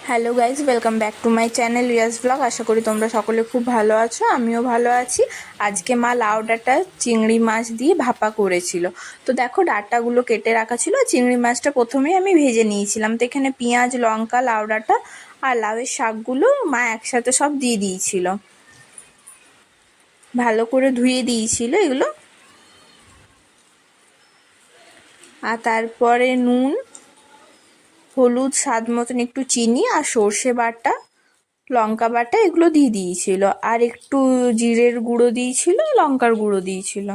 Hello guys, welcome back to my channel Riyaz blog. আশা করি তোমরা সকলে খুব ভালো আছো, আমিও ভালো আছি। আজকে মা লাউ ডাঁটা চিংড়ি মাছ দিয়ে ভাপা করেছিল। তো দেখো, ডাঁটাগুলো কেটে রাখা ছিল, চিংড়ি মাছটা প্রথমেই আমি ভেজে নিয়েছিলাম। তো এখানে পেঁয়াজ, লঙ্কা, লাউ ডাঁটা আর লাউয়ের শাকগুলো মা একসাথে সব দিয়ে দিয়েছিল, ভালো করে ধুয়ে দিয়েছিল এগুলো। আর তারপরে নুন, হলুদ, স্বাদ মতন একটু চিনি আর সর্ষে বাটা, লঙ্কা বাটা এগুলো দিয়ে দিয়েছিল। আর একটু জিরের গুঁড়ো দিয়েছিল, লঙ্কার গুঁড়ো দিয়েছিল।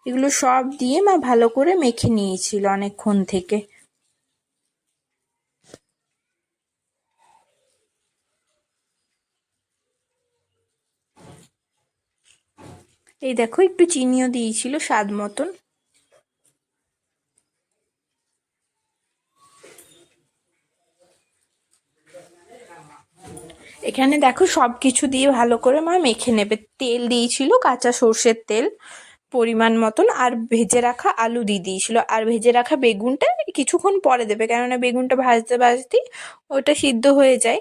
এগুলো সব দিয়ে মা ভালো করে মেখে নিয়েছিল অনেকক্ষণ থেকে। এই দেখো, একটু চিনিও দিয়েছিল স্বাদ মতন। এখানে দেখো, সব কিছু দিয়ে ভালো করে মা মেখে নেবে। তেল দিয়েছিল, কাঁচা সর্ষের তেল পরিমাণ মতন, আর ভেজে রাখা আলু দিয়ে দিয়েছিল। আর ভেজে রাখা বেগুনটা কিছুক্ষণ পরে দেবে, কেননা বেগুনটা ভাজতে ভাজতেই ওটা সিদ্ধ হয়ে যায়।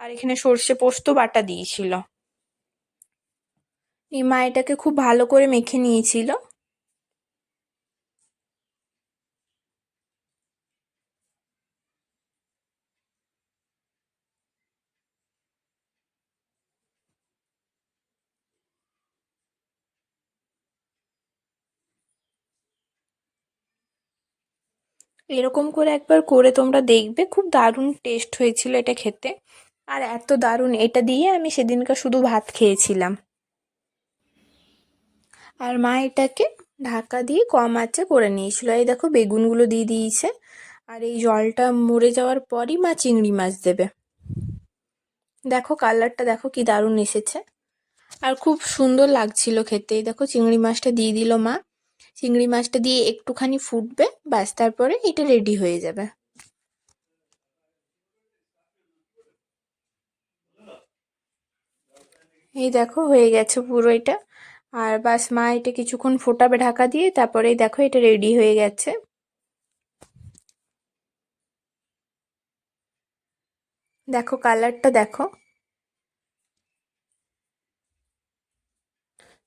আর এখানে সর্ষে পোস্ত বাটা দিয়েছিল। এই মা এটাকে খুব ভালো করে মেখে নিয়েছিল। এরকম করে একবার করে তোমরা দেখবে, খুব দারুণ টেস্ট হয়েছিল এটা খেতে। আর এত দারুণ, এটা দিয়ে আমি সেদিনকার শুধু ভাত খেয়েছিলাম। আর মা এটাকে ঢাকা দিয়ে কম আঁচে করে নিয়েছিল। এই দেখো, বেগুনগুলো দিয়ে দিয়েছে। আর এই জলটা মরে যাওয়ার পরই মা চিংড়ি মাছ দেবে। দেখো কালারটা, দেখো কি দারুণ এসেছে। আর খুব সুন্দর লাগছিল খেতে। এই দেখো, চিংড়ি মাছটা দিয়ে দিল মা। চিংড়ি মাছটা দিয়ে একটুখানি ফুটবে, ব্যাস, তারপরে এটা রেডি হয়ে যাবে। এই দেখো, হয়ে গেছে পুরো এটা। আর বাস, মা এটা কিছুক্ষণ ফোটাবে ঢাকা দিয়ে, তারপরে দেখো এটা রেডি হয়ে গেছে। দেখো কালারটা দেখো।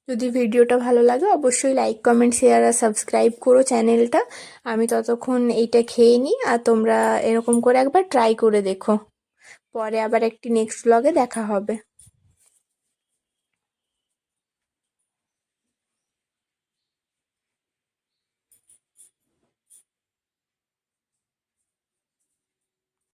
যদি ভিডিওটা ভালো লাগে অবশ্যই লাইক, কমেন্ট, শেয়ার আর সাবস্ক্রাইব করো চ্যানেলটা। আমি ততক্ষণ এইটা খেয়ে নিই, আর তোমরা এরকম করে একবার ট্রাই করে দেখো। পরে আবার একটি নেক্সট ব্লগে দেখা হবে।